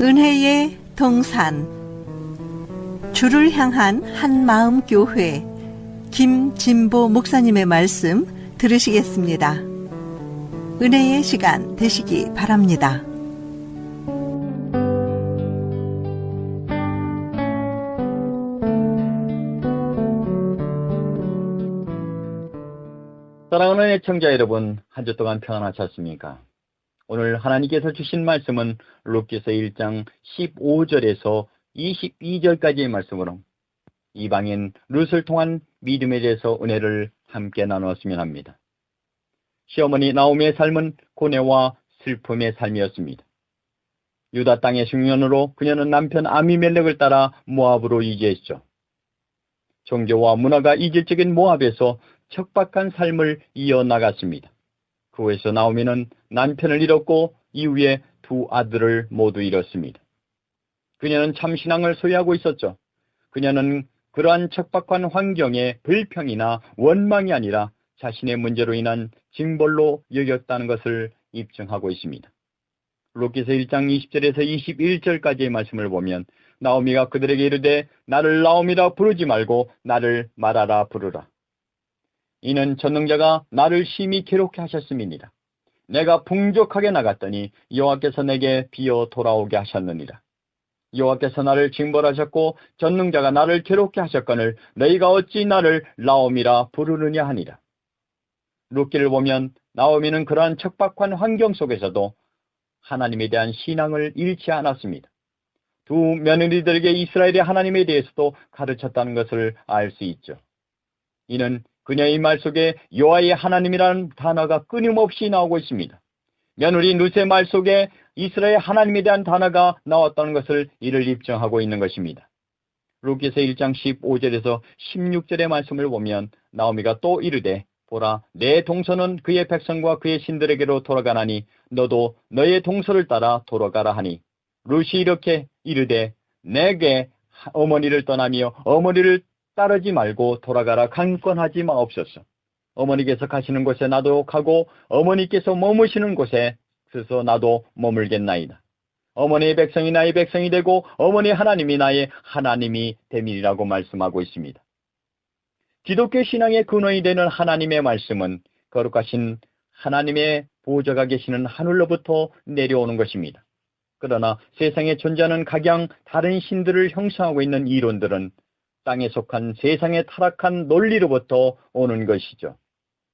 은혜의 동산 주를 향한 한마음 교회 김진보 목사님의 말씀 들으시겠습니다. 은혜의 시간 되시기 바랍니다. 사랑하는 애청자 여러분, 한 주 동안 평안하셨습니까? 오늘 하나님께서 주신 말씀은 룻기서 1장 15절에서 22절까지의 말씀으로 이방인 룻을 통한 믿음에 대해서 은혜를 함께 나누었으면 합니다. 시어머니 나오미의 삶은 고뇌와 슬픔의 삶이었습니다. 유다 땅의 숙련으로 그녀는 남편 아미멜렉을 따라 모압으로 이주했죠. 종교와 문화가 이질적인 모압에서 척박한 삶을 이어나갔습니다. 그 후에서 나오미는 남편을 잃었고 이후에 두 아들을 모두 잃었습니다. 그녀는 참신앙을 소유하고 있었죠. 그녀는 그러한 척박한 환경에 불평이나 원망이 아니라 자신의 문제로 인한 징벌로 여겼다는 것을 입증하고 있습니다. 룻기서 1장 20절에서 21절까지의 말씀을 보면 나오미가 그들에게 이르되 나를 나오미라 부르지 말고 나를 마라라 부르라. 이는 전능자가 나를 심히 괴롭게 하셨음이니라. 내가 풍족하게 나갔더니 여호와께서 내게 비어 돌아오게 하셨느니라. 여호와께서 나를 징벌하셨고 전능자가 나를 괴롭게 하셨거늘 너희가 어찌 나를 나오미라 부르느냐 하니라. 룻기를 보면 나오미는 그러한 척박한 환경 속에서도 하나님에 대한 신앙을 잃지 않았습니다. 두 며느리들에게 이스라엘의 하나님에 대해서도 가르쳤다는 것을 알 수 있죠. 이는 그녀의 말 속에 여호와의 하나님이라는 단어가 끊임없이 나오고 있습니다. 며느리 룻의 말 속에 이스라엘 하나님에 대한 단어가 나왔다는 것을 이를 입증하고 있는 것입니다. 룻기서 1장 15절에서 16절의 말씀을 보면 나오미가 또 이르되 보라 내 동서는 그의 백성과 그의 신들에게로 돌아가나니 너도 너의 동서를 따라 돌아가라 하니 룻이 이렇게 이르되 내게 어머니를 떠나며 어머니를 따르지 말고 돌아가라 강권하지 마옵소서. 어머니께서 가시는 곳에 나도 가고 어머니께서 머무시는 곳에 서서 나도 머물겠나이다. 어머니의 백성이 나의 백성이 되고 어머니 하나님이 나의 하나님이 됨이라고 말씀하고 있습니다. 기독교 신앙의 근원이 되는 하나님의 말씀은 거룩하신 하나님의 보좌가 계시는 하늘로부터 내려오는 것입니다. 그러나 세상에 존재하는 각양 다른 신들을 형성하고 있는 이론들은 땅에 속한 세상의 타락한 논리로부터 오는 것이죠.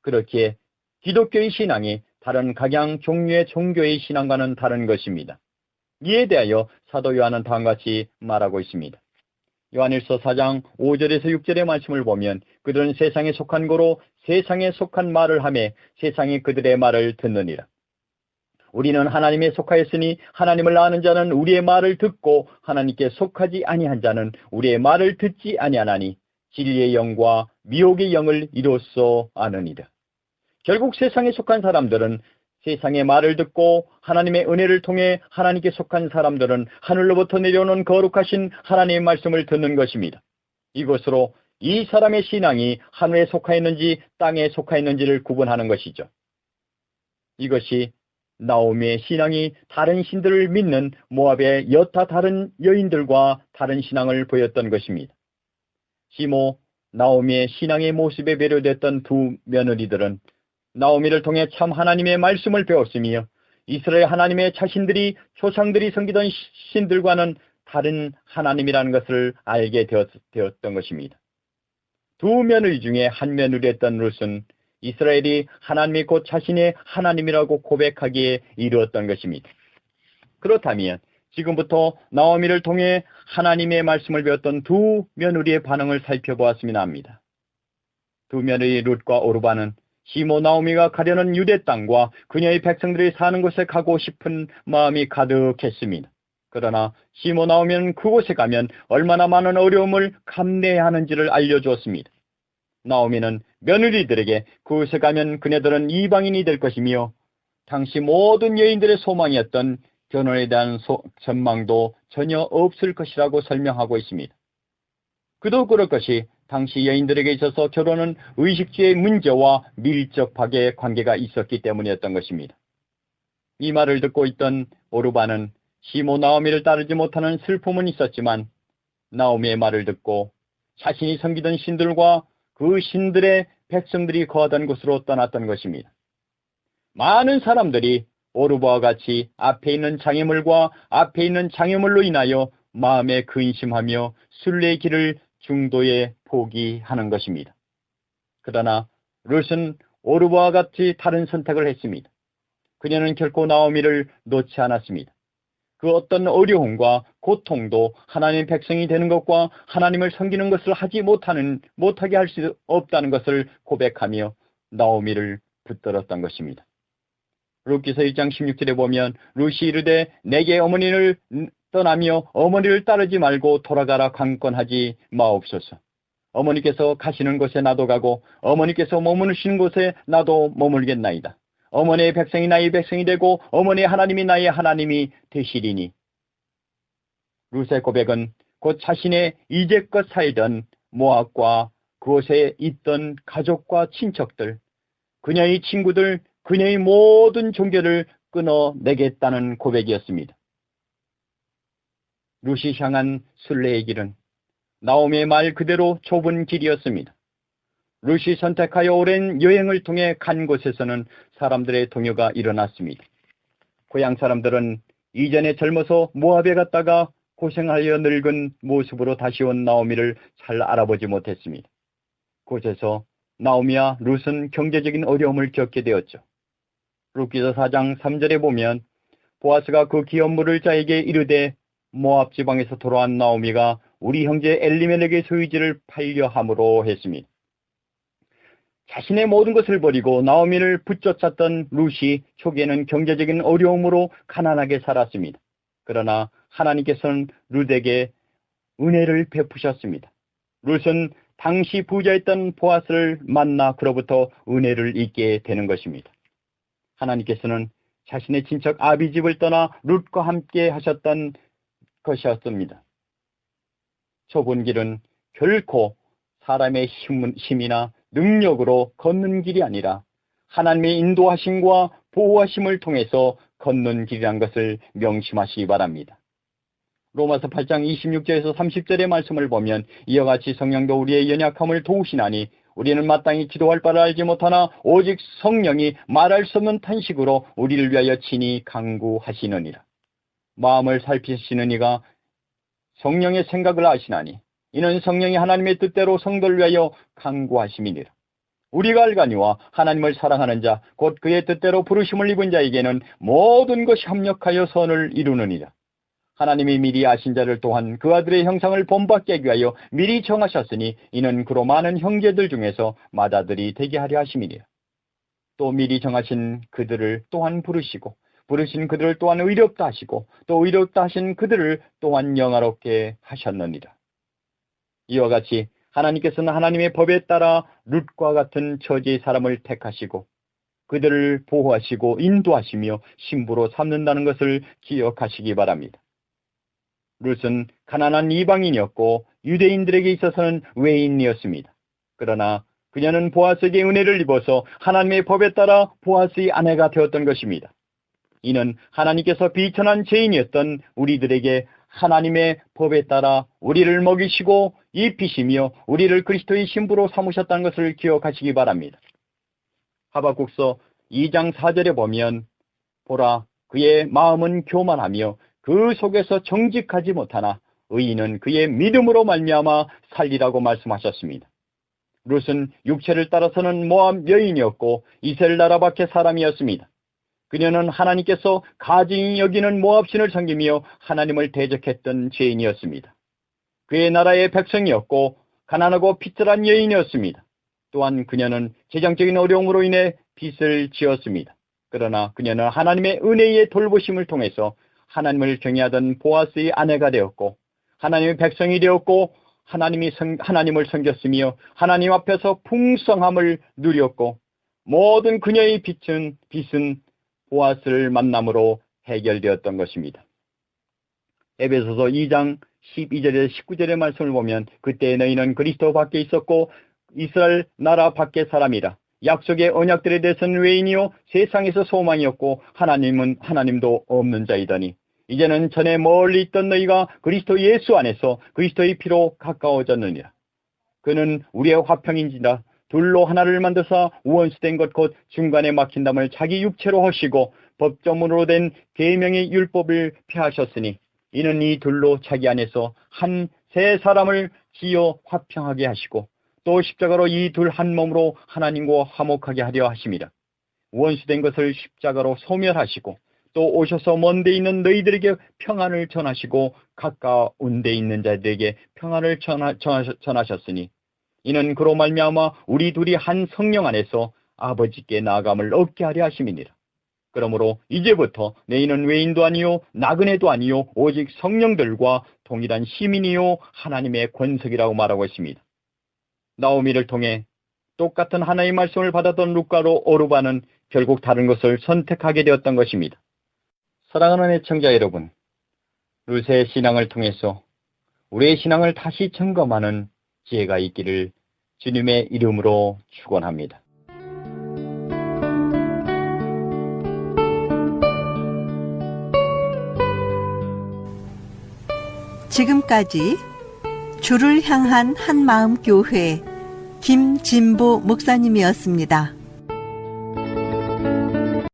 그렇기에 기독교의 신앙이 다른 각양 종류의 종교의 신앙과는 다른 것입니다. 이에 대하여 사도 요한은 다음과 같이 말하고 있습니다. 요한일서 4장 5절에서 6절의 말씀을 보면 그들은 세상에 속한 고로 세상에 속한 말을 하며 세상이 그들의 말을 듣느니라. 우리는 하나님에 속하였으니 하나님을 아는 자는 우리의 말을 듣고 하나님께 속하지 아니한 자는 우리의 말을 듣지 아니하나니 진리의 영과 미혹의 영을 이로써 아느니라. 결국 세상에 속한 사람들은 세상의 말을 듣고 하나님의 은혜를 통해 하나님께 속한 사람들은 하늘로부터 내려오는 거룩하신 하나님의 말씀을 듣는 것입니다. 이것으로 이 사람의 신앙이 하늘에 속하였는지 땅에 속하였는지를 구분하는 것이죠. 이것이 나오미의 신앙이 다른 신들을 믿는 모압의 여타 다른 여인들과 다른 신앙을 보였던 것입니다. 시모 나오미의 신앙의 모습에 배려됐던 두 며느리들은 나오미를 통해 참 하나님의 말씀을 배웠으며 이스라엘 하나님의 자신들이 조상들이 섬기던 신들과는 다른 하나님이라는 것을 알게 되었던 것입니다. 두 며느리 중에 한 며느리였던 룻은 이스라엘이 하나님이 곧 자신의 하나님이라고 고백하기에 이르렀던 것입니다. 그렇다면 지금부터 나오미를 통해 하나님의 말씀을 배웠던 두 며느리의 반응을 살펴보았으면 합니다. 두 며느리 룻과 오르바는 시모 나오미가 가려는 유대 땅과 그녀의 백성들이 사는 곳에 가고 싶은 마음이 가득했습니다. 그러나 시모 나오미는 그곳에 가면 얼마나 많은 어려움을 감내해야 하는지를 알려주었습니다. 나오미는 며느리들에게 그곳에 가면 그네들은 이방인이 될 것이며 당시 모든 여인들의 소망이었던 결혼에 대한 전망도 전혀 없을 것이라고 설명하고 있습니다. 그도 그럴 것이 당시 여인들에게 있어서 결혼은 의식주의 문제와 밀접하게 관계가 있었기 때문이었던 것입니다. 이 말을 듣고 있던 오르바는 시모 나오미를 따르지 못하는 슬픔은 있었지만 나오미의 말을 듣고 자신이 섬기던 신들과 그 신들의 백성들이 거하던 곳으로 떠났던 것입니다. 많은 사람들이 오르바와 같이 앞에 있는 장애물과 앞에 있는 장애물로 인하여 마음에 근심하며 순례의 길을 중도에 포기하는 것입니다. 그러나 룻은 오르바와 같이 다른 선택을 했습니다. 그녀는 결코 나오미를 놓지 않았습니다. 그 어떤 어려움과 고통도 하나님의 백성이 되는 것과 하나님을 섬기는 것을 못하게 할 수 없다는 것을 고백하며 나오미를 붙들었던 것입니다. 룻기서 1장 16절에 보면 룻이 이르되 내게 어머니를 떠나며 어머니를 따르지 말고 돌아가라 강권하지 마옵소서. 어머니께서 가시는 곳에 나도 가고 어머니께서 머무르시는 곳에 나도 머물겠나이다. 어머니의 백성이 나의 백성이 되고 어머니의 하나님이 나의 하나님이 되시리니. 룻의 고백은 곧 자신의 이제껏 살던 모압과 그곳에 있던 가족과 친척들, 그녀의 친구들, 그녀의 모든 종교를 끊어내겠다는 고백이었습니다. 룻이 향한 순례의 길은 나오미의 말 그대로 좁은 길이었습니다. 룻이 선택하여 오랜 여행을 통해 간 곳에서는 사람들의 동요가 일어났습니다. 고향 사람들은 이전에 젊어서 모압에 갔다가 고생하여 늙은 모습으로 다시 온 나오미를 잘 알아보지 못했습니다. 그곳에서 나오미와 룻은 경제적인 어려움을 겪게 되었죠. 룻기서 4장 3절에 보면 보아스가 그 기업 물을 자에게 이르되 모압 지방에서 돌아온 나오미가 우리 형제 엘리멜렉의 소유지를 팔려 함으로 했습니다. 자신의 모든 것을 버리고 나오미를 붙쫓았던 룻이 초기에는 경제적인 어려움으로 가난하게 살았습니다. 그러나 하나님께서는 룻에게 은혜를 베푸셨습니다. 룻은 당시 부자였던 보아스를 만나 그로부터 은혜를 잊게 되는 것입니다. 하나님께서는 자신의 친척 아비 집을 떠나 룻과 함께 하셨던 것이었습니다. 좁은 길은 결코 사람의 힘이나 능력으로 걷는 길이 아니라 하나님의 인도하심과 보호하심을 통해서 걷는 길이란 것을 명심하시기 바랍니다. 로마서 8장 26절에서 30절의 말씀을 보면 이와 같이 성령도 우리의 연약함을 도우시나니 우리는 마땅히 기도할 바를 알지 못하나 오직 성령이 말할 수 없는 탄식으로 우리를 위하여 친히 간구하시느니라. 마음을 살피시는 이가 성령의 생각을 아시나니 이는 성령이 하나님의 뜻대로 성도를 위하여 간구하심이니라. 우리가 알거니와 하나님을 사랑하는 자 곧 그의 뜻대로 부르심을 입은 자에게는 모든 것이 합력하여 선을 이루느니라. 하나님이 미리 아신 자를 또한 그 아들의 형상을 본받게 하기 위하여 미리 정하셨으니 이는 그로 많은 형제들 중에서 맏아들이 되게 하려 하심이니라. 또 미리 정하신 그들을 또한 부르시고 부르신 그들을 또한 의롭다 하시고 또 의롭다 하신 그들을 또한 영화롭게 하셨느니라. 이와 같이 하나님께서는 하나님의 법에 따라 룻과 같은 처지의 사람을 택하시고 그들을 보호하시고 인도하시며 신부로 삼는다는 것을 기억하시기 바랍니다. 룻은 가난한 이방인이었고 유대인들에게 있어서는 외인이었습니다. 그러나 그녀는 보아스에게 은혜를 입어서 하나님의 법에 따라 보아스의 아내가 되었던 것입니다. 이는 하나님께서 비천한 죄인이었던 우리들에게 하나님의 법에 따라 우리를 먹이시고 입히시며 우리를 그리스도의 신부로 삼으셨다는 것을 기억하시기 바랍니다. 하박국서 2장 4절에 보면 보라 그의 마음은 교만하며 그 속에서 정직하지 못하나 의인은 그의 믿음으로 말미암아 살리라고 말씀하셨습니다. 룻은 육체를 따라서는 모압 여인이었고 이스라엘 나라 밖의 사람이었습니다. 그녀는 하나님께서 가증히 여기는 모압신을 섬기며 하나님을 대적했던 죄인이었습니다. 그의 나라의 백성이었고 가난하고 피절한 여인이었습니다. 또한 그녀는 재정적인 어려움으로 인해 빚을 지었습니다. 그러나 그녀는 하나님의 은혜의 돌보심을 통해서 하나님을 경외하던 보아스의 아내가 되었고 하나님의 백성이 되었고 하나님을 섬겼으며 하나님 앞에서 풍성함을 누렸고 모든 그녀의 빚은 보아스를 만남으로 해결되었던 것입니다. 에베소서 2장 12절에서 19절의 말씀을 보면 그때 너희는 그리스도 밖에 있었고 이스라엘 나라 밖의 사람이라 약속의 언약들에 대해서는 외인이요 세상에서 소망이었고 하나님도 없는 자이더니 이제는 전에 멀리 있던 너희가 그리스도 예수 안에서 그리스도의 피로 가까워졌느니라. 그는 우리의 화평인지라 둘로 하나를 만드사 원수된 것 곧 중간에 막힌 담을 자기 육체로 하시고 법조문으로 된 계명의 율법을 폐하셨으니 이는 이 둘로 자기 안에서 한 새 사람을 지어 화평하게 하시고 또 십자가로 이 둘 한 몸으로 하나님과 화목하게 하려 하심이라. 원수된 것을 십자가로 소멸하시고 또 오셔서 먼 데 있는 너희들에게 평안을 전하시고 가까운 데 있는 자들에게 평안을 전하셨으니 이는 그로 말미암아 우리 둘이 한 성령 안에서 아버지께 나아감을 얻게 하려 하심이니라. 그러므로 이제부터 너희는 외인도 아니요 나그네도 아니요 오직 성령들과 동일한 시민이요 하나님의 권석이라고 말하고 있습니다. 나오미를 통해 똑같은 하나님의 말씀을 받았던 루카로 오르바는 결국 다른 것을 선택하게 되었던 것입니다. 사랑하는 애청자 여러분, 루세의 신앙을 통해서 우리의 신앙을 다시 점검하는 지혜가 있기를 주님의 이름으로 축원합니다. 지금까지 주를 향한 한마음 교회 김진보 목사님이었습니다.